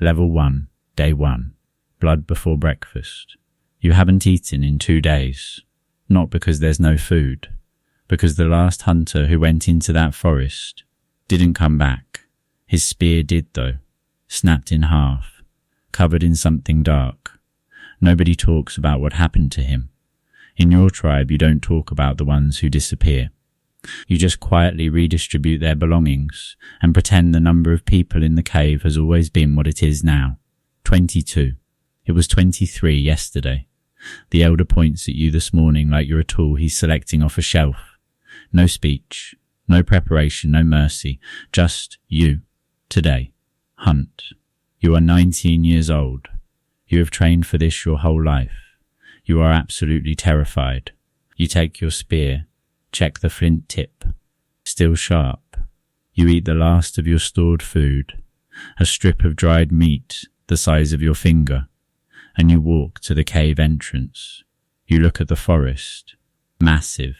Level 1, Day 1. Blood before breakfast. You haven't eaten in 2 days. Not because there's no food. Because the last hunter who went into that forest didn't come back. His spear did though. Snapped in half. Covered in something dark. Nobody talks about what happened to him. In your tribe you don't talk about the ones who disappear. You just quietly redistribute their belongings and pretend the number of people in the cave has always been what it is now. 22. It was 23 yesterday. The elder points at you this morning like you're a tool he's selecting off a shelf. No speech, no preparation, no mercy. Just you. Today. Hunt. You are 19 years old. You have trained for this your whole life. You are absolutely terrified. You take your spear. Check the flint tip. Still sharp. You eat the last of your stored food. A strip of dried meat the size of your finger. And you walk to the cave entrance. You look at the forest. Massive.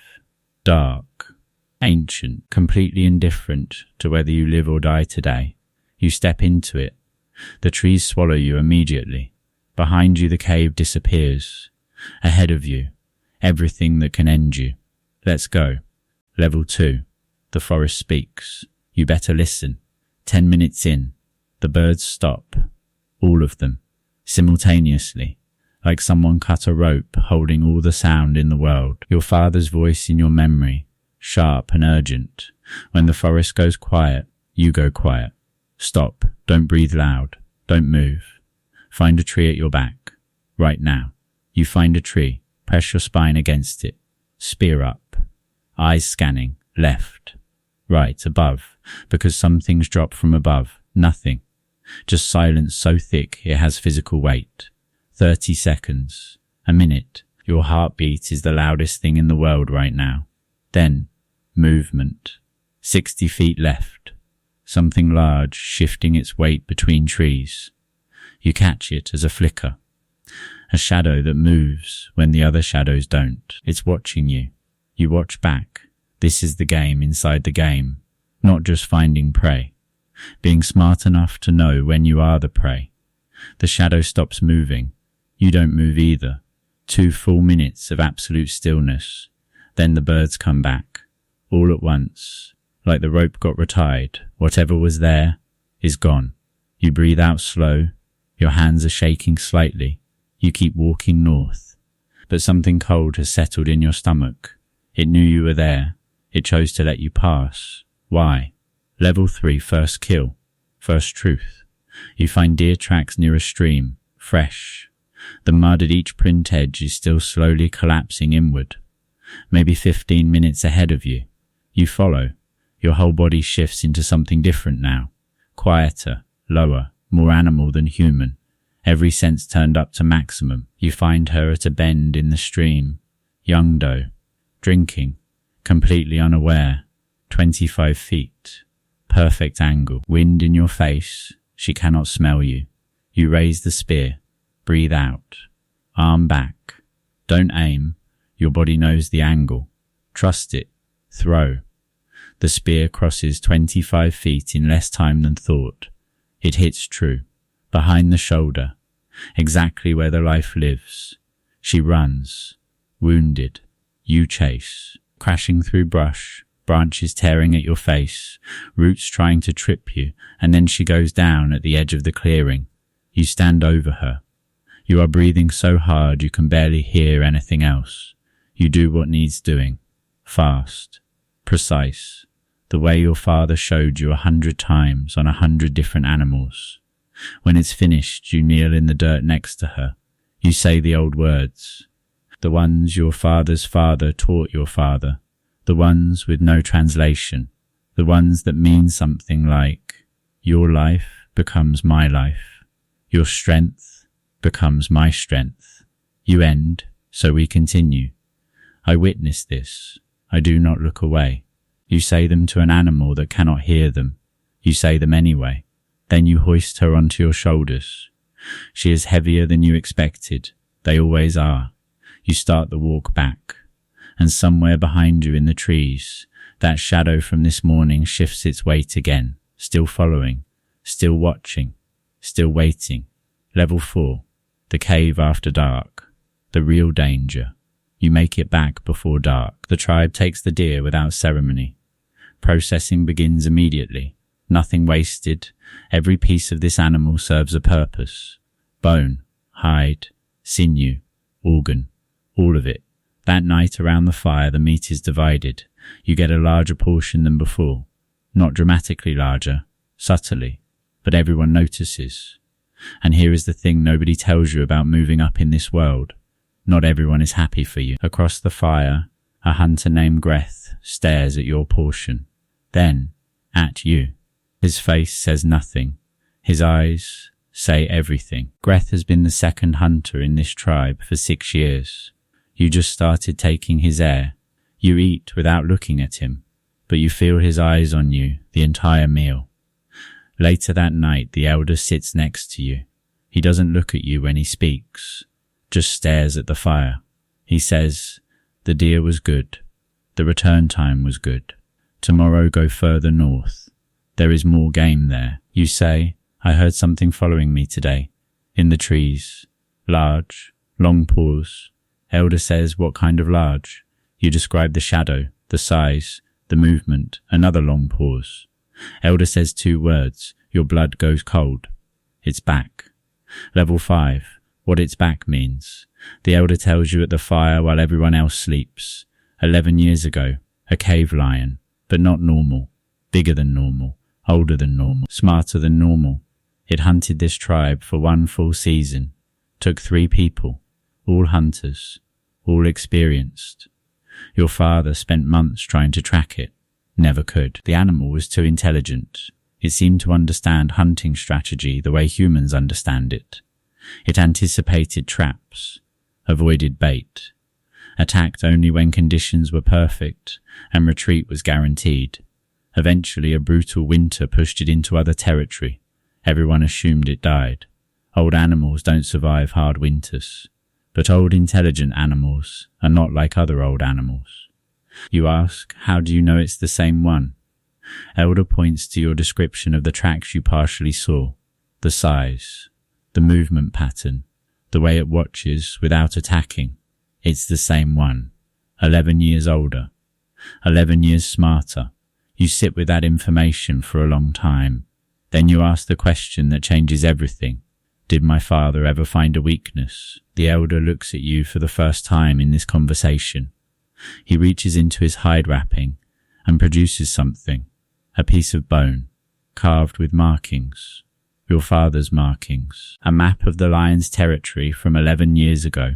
Dark. Ancient. Completely indifferent to whether you live or die today. You step into it. The trees swallow you immediately. Behind you the cave disappears. Ahead of you, everything that can end you. Let's go. Level 2. The forest speaks. You better listen. 10 minutes in. The birds stop. All of them. Simultaneously. Like someone cut a rope holding all the sound in the world. Your father's voice in your memory. Sharp and urgent. When the forest goes quiet, you go quiet. Stop. Don't breathe loud. Don't move. Find a tree at your back. Right now. You find a tree. Press your spine against it. Spear up. Eyes scanning. Left. Right. Above. Because some things drop from above. Nothing. Just silence so thick it has physical weight. 30 seconds. A minute. Your heartbeat is the loudest thing in the world right now. Then, movement. 60 feet left. Something large shifting its weight between trees. You catch it as a flicker. A shadow that moves when the other shadows don't. It's watching you. You watch back. This is the game inside the game. Not just finding prey. Being smart enough to know when you are the prey. The shadow stops moving. You don't move either. 2 full minutes of absolute stillness. Then the birds come back. All at once. Like the rope got retied. Whatever was there is gone. You breathe out slow. Your hands are shaking slightly. You keep walking north. But something cold has settled in your stomach. It knew you were there. It chose to let you pass. Why? Level 3, first kill. First truth. You find deer tracks near a stream. Fresh. The mud at each print edge is still slowly collapsing inward. Maybe 15 minutes ahead of you. You follow. Your whole body shifts into something different now. Quieter, lower, more animal than human. Every sense turned up to maximum. You find her at a bend in the stream. Young doe. Drinking. Completely unaware. 25 feet. Perfect angle. Wind in your face. She cannot smell you. You raise the spear. Breathe out. Arm back. Don't aim. Your body knows the angle. Trust it. Throw. The spear crosses 25 feet in less time than thought. It hits true. Behind the shoulder. Exactly where the life lives. She runs. Wounded. You chase. Crashing through brush. Branches tearing at your face. Roots trying to trip you. And then she goes down at the edge of the clearing. You stand over her. You are breathing so hard you can barely hear anything else. You do what needs doing. Fast. Precise. The way your father showed you 100 times on 100 different animals. When it's finished, you kneel in the dirt next to her. You say the old words. The ones your father's father taught your father. The ones with no translation. The ones that mean something like, your life becomes my life. Your strength becomes my strength. You end, so we continue. I witness this. I do not look away. You say them to an animal that cannot hear them. You say them anyway. Then you hoist her onto your shoulders. She is heavier than you expected. They always are. You start the walk back. And somewhere behind you in the trees, that shadow from this morning shifts its weight again, still following, still watching. still waiting. Level 4. The cave after dark. The real danger. You make it back before dark. The tribe takes the deer without ceremony. Processing begins immediately. Nothing wasted. Every piece of this animal serves a purpose. Bone, hide, sinew, organ, all of it. That night around the fire, the meat is divided. You get a larger portion than before. Not dramatically larger, subtly, but everyone notices. And here is the thing nobody tells you about moving up in this world. Not everyone is happy for you. Across the fire, a hunter named Greth stares at your portion. Then, at you. His face says nothing. His eyes say everything. Greth has been the second hunter in this tribe for 6 years. You just started taking his air. You eat without looking at him, but you feel his eyes on you the entire meal. Later that night, the elder sits next to you. He doesn't look at you when he speaks, just stares at the fire. He says, "The deer was good. The return time was good. Tomorrow go further north. There is more game there." You say, "I heard something following me today. In the trees. Large. Long pause. Elder says, "What kind of large?" You describe the shadow, the size, the movement. Another long pause. Elder says 2 words. Your blood goes cold. It's back. Level 5. What it's back means. The elder tells you at the fire while everyone else sleeps. 11 years ago, a cave lion, but not normal. Bigger than normal. Older than normal. Smarter than normal. It hunted this tribe for 1 full season. Took 3 people. All hunters. All experienced. Your father spent months trying to track it. Never could. The animal was too intelligent. It seemed to understand hunting strategy the way humans understand it. It anticipated traps, avoided bait, attacked only when conditions were perfect, and retreat was guaranteed. Eventually, a brutal winter pushed it into other territory. Everyone assumed it died. Old animals don't survive hard winters. But old intelligent animals are not like other old animals. You ask, how do you know it's the same one? Elder points to your description of the tracks you partially saw. The size, the movement pattern, the way it watches without attacking. It's the same one. 11 years older. 11 years smarter. You sit with that information for a long time. Then you ask the question that changes everything. Did my father ever find a weakness? The elder looks at you for the first time in this conversation. He reaches into his hide wrapping and produces something. A piece of bone, carved with markings. Your father's markings. A map of the lion's territory from 11 years ago.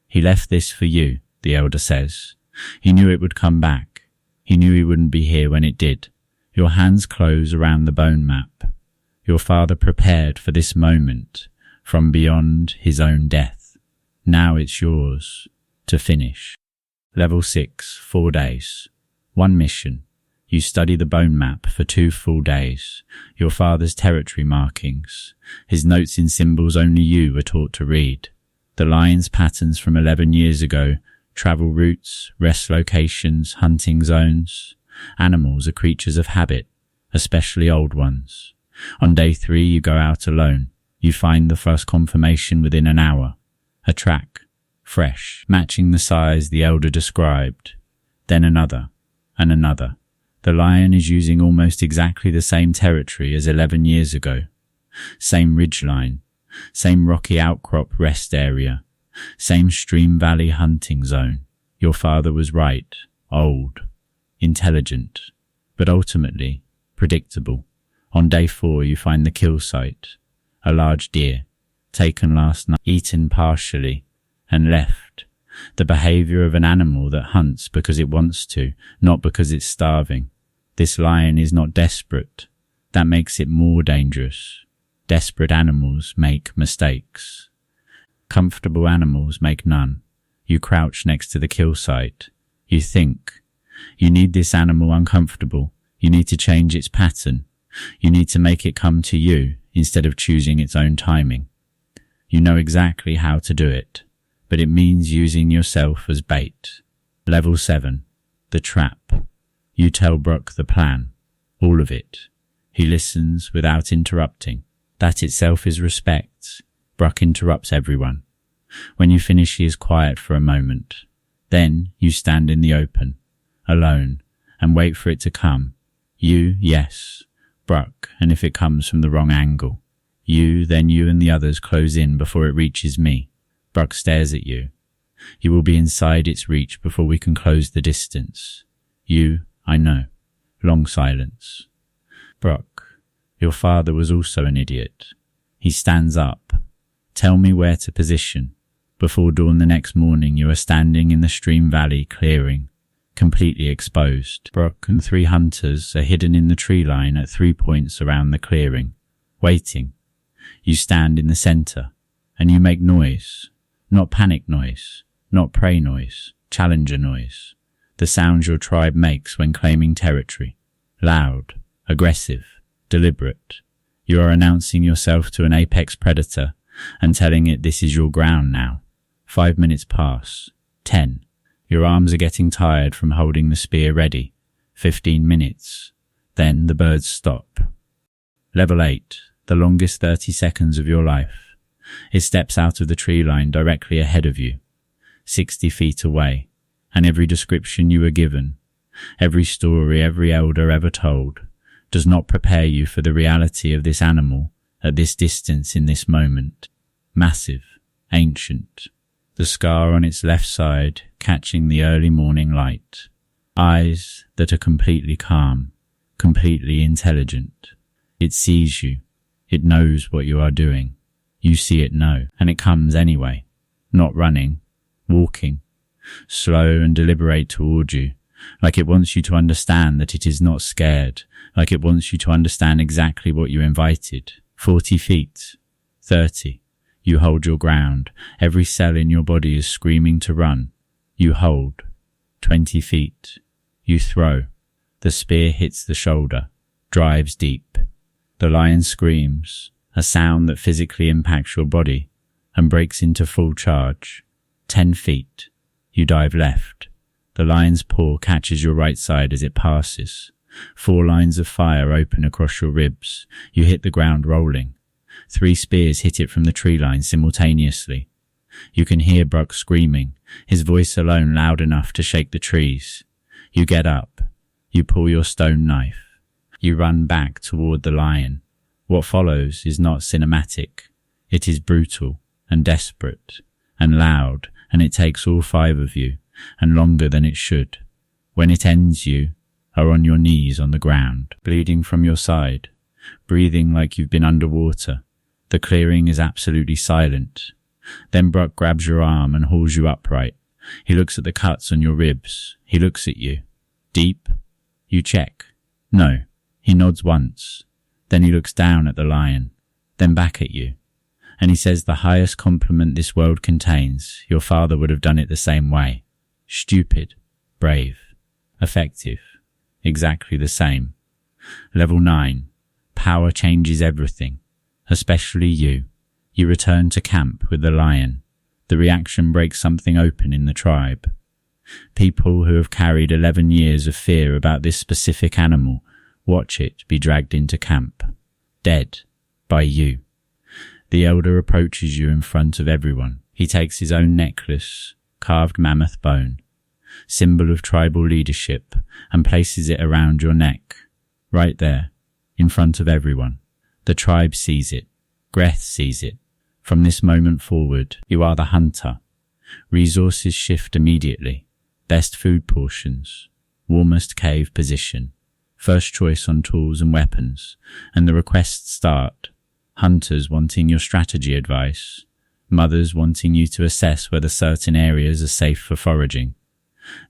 He left this for you, the elder says. He knew it would come back. He knew he wouldn't be here when it did. Your hands close around the bone map. Your father prepared for this moment from beyond his own death. Now it's yours to finish. Level 6, 4 days. 1 mission. You study the bone map for 2 full days. Your father's territory markings. His notes in symbols only you were taught to read. The lion's patterns from 11 years ago. Travel routes, rest locations, hunting zones. Animals are creatures of habit, especially old ones. On day 3 you go out alone. You find the first confirmation within an hour. A track, fresh, matching the size the elder described. Then another, and another. The lion is using almost exactly the same territory as 11 years ago. Same ridgeline, same rocky outcrop rest area, same stream valley hunting zone. Your father was right, old, intelligent, but ultimately predictable. On day 4 you find the kill site. A large deer, taken last night, eaten partially, and left. The behavior of an animal that hunts because it wants to, not because it's starving. This lion is not desperate. That makes it more dangerous. Desperate animals make mistakes. Comfortable animals make none. You crouch next to the kill site. You think. You need this animal uncomfortable. You need to change its pattern. You need to make it come to you instead of choosing its own timing. You know exactly how to do it, but it means using yourself as bait. Level 7. The trap. You tell Brock the plan. All of it. He listens without interrupting. That itself is respect. Bruck interrupts everyone. When you finish, he is quiet for a moment. Then you stand in the open, alone, and wait for it to come. You, yes, Bruck, and if it comes from the wrong angle. Then you and the others close in before it reaches me. Bruck stares at you. You will be inside its reach before we can close the distance. I know. Long silence. Bruck, your father was also an idiot. He stands up. Tell me where to position. Before dawn the next morning you are standing in the stream valley clearing, completely exposed. Bruck and 3 hunters are hidden in the tree line at 3 points around the clearing, waiting. You stand in the center, and you make noise. Not panic noise, not prey noise, challenger noise. The sounds your tribe makes when claiming territory. Loud, aggressive, deliberate. You are announcing yourself to an apex predator and telling it this is your ground now. 5 minutes pass. 10. Your arms are getting tired from holding the spear ready. 15 minutes. Then the birds stop. Level 8. The longest 30 seconds of your life. It steps out of the tree line directly ahead of you, 60 feet away, and every description you were given, every story every elder ever told, does not prepare you for the reality of this animal at this distance in this moment. Massive, ancient. The scar on its left side catching the early morning light. Eyes that are completely calm, completely intelligent. It sees you. It knows what you are doing. You see it know, and it comes anyway. Not running, walking, slow and deliberate toward you, like it wants you to understand that it is not scared, like it wants you to understand exactly what you invited. 40 feet, 30. You hold your ground. Every cell in your body is screaming to run. You hold. 20 feet. You throw. The spear hits the shoulder, drives deep. The lion screams, a sound that physically impacts your body, and breaks into full charge. 10 feet. You dive left. The lion's paw catches your right side as it passes. 4 lines of fire open across your ribs. You hit the ground rolling. 3 spears hit it from the tree line simultaneously. You can hear Bruck screaming, his voice alone loud enough to shake the trees. You get up. You pull your stone knife. You run back toward the lion. What follows is not cinematic. It is brutal and desperate and loud, and it takes all 5 of you, and longer than it should. When it ends, you are on your knees on the ground, bleeding from your side, breathing like you've been underwater. The clearing is absolutely silent. Then Bruck grabs your arm and hauls you upright. He looks at the cuts on your ribs. He looks at you. Deep? You check. No. He nods once. Then he looks down at the lion, then back at you. And he says the highest compliment this world contains. Your father would have done it the same way. Stupid. Brave. Effective. Exactly the same. Level 9. Power changes everything. Especially you. You return to camp with the lion. The reaction breaks something open in the tribe. People who have carried 11 years of fear about this specific animal watch it be dragged into camp. Dead. By you. The elder approaches you in front of everyone. He takes his own necklace, carved mammoth bone, symbol of tribal leadership, and places it around your neck. Right there, in front of everyone. The tribe sees it. Greth sees it. From this moment forward, you are the hunter. Resources shift immediately. Best food portions. Warmest cave position. First choice on tools and weapons. And the requests start. Hunters wanting your strategy advice. Mothers wanting you to assess whether certain areas are safe for foraging.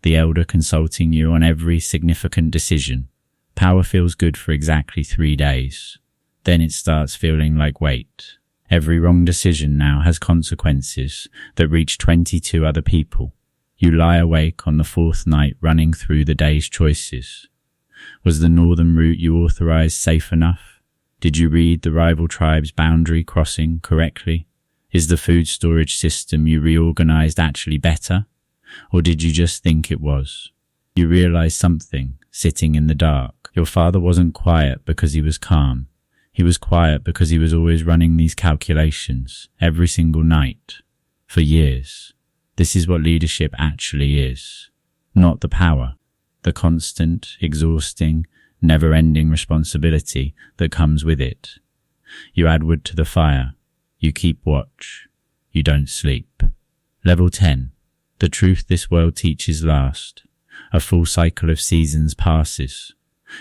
The elder consulting you on every significant decision. Power feels good for exactly 3 days. Then it starts feeling like weight. Every wrong decision now has consequences that reach 22 other people. You lie awake on the 4th night running through the day's choices. Was the northern route you authorized safe enough? Did you read the rival tribe's boundary crossing correctly? Is the food storage system you reorganized actually better? Or did you just think it was? You realized something, sitting in the dark. Your father wasn't quiet because he was calm. He was quiet because he was always running these calculations every single night, for years. This is what leadership actually is. Not the power, the constant, exhausting, never-ending responsibility that comes with it. You add wood to the fire. You keep watch. You don't sleep. Level 10. The truth this world teaches last. A full cycle of seasons passes.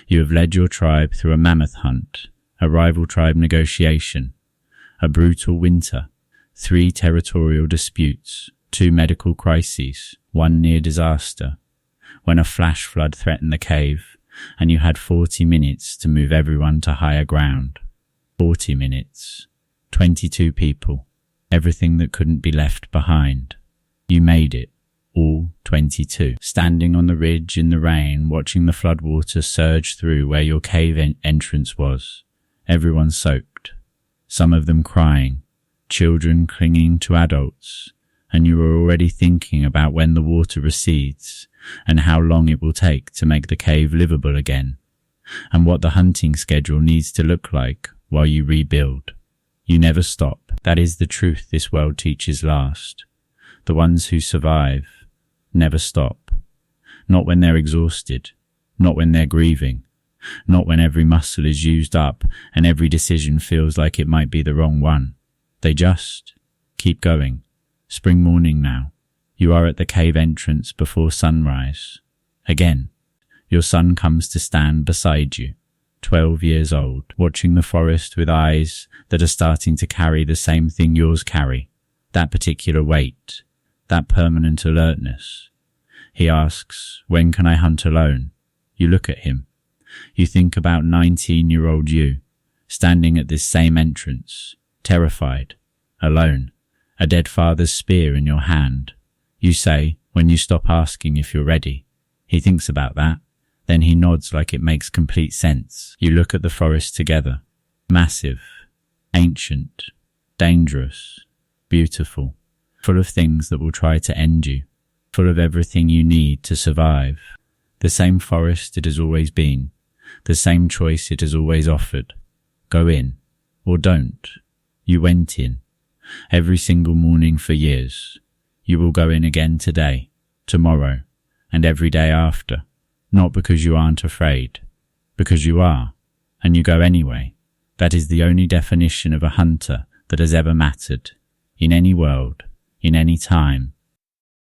You have led your tribe through a mammoth hunt, a rival tribe negotiation, a brutal winter, 3 territorial disputes, 2 medical crises, 1 near disaster, when a flash flood threatened the cave, and you had 40 minutes to move everyone to higher ground. 40 minutes. 22 people. Everything that couldn't be left behind. You made it. All 22. Standing on the ridge in the rain, watching the floodwater surge through where your cave entrance was. Everyone soaked. Some of them crying. Children clinging to adults. And you were already thinking about when the water recedes, and how long it will take to make the cave livable again, and what the hunting schedule needs to look like while you rebuild. You never stop. That is the truth this world teaches last. The ones who survive never stop. Not when they're exhausted, not when they're grieving, not when every muscle is used up and every decision feels like it might be the wrong one. They just keep going. Spring morning now. You are at the cave entrance before sunrise. Again, your son comes to stand beside you, 12 years old, watching the forest with eyes that are starting to carry the same thing yours carry, that particular weight, that permanent alertness. He asks, when can I hunt alone? You look at him. You think about 19-year-old you, standing at this same entrance, terrified, alone, a dead father's spear in your hand. You say, when you stop asking if you're ready. He thinks about that. Then he nods like it makes complete sense. You look at the forest together. Massive, ancient, dangerous, beautiful, full of things that will try to end you, full of everything you need to survive. The same forest it has always been, the same choice it has always offered. Go in, or don't. You went in. Every single morning for years. You will go in again today, tomorrow, and every day after. Not because you aren't afraid, because you are, and you go anyway. That is the only definition of a hunter that has ever mattered, in any world, in any time,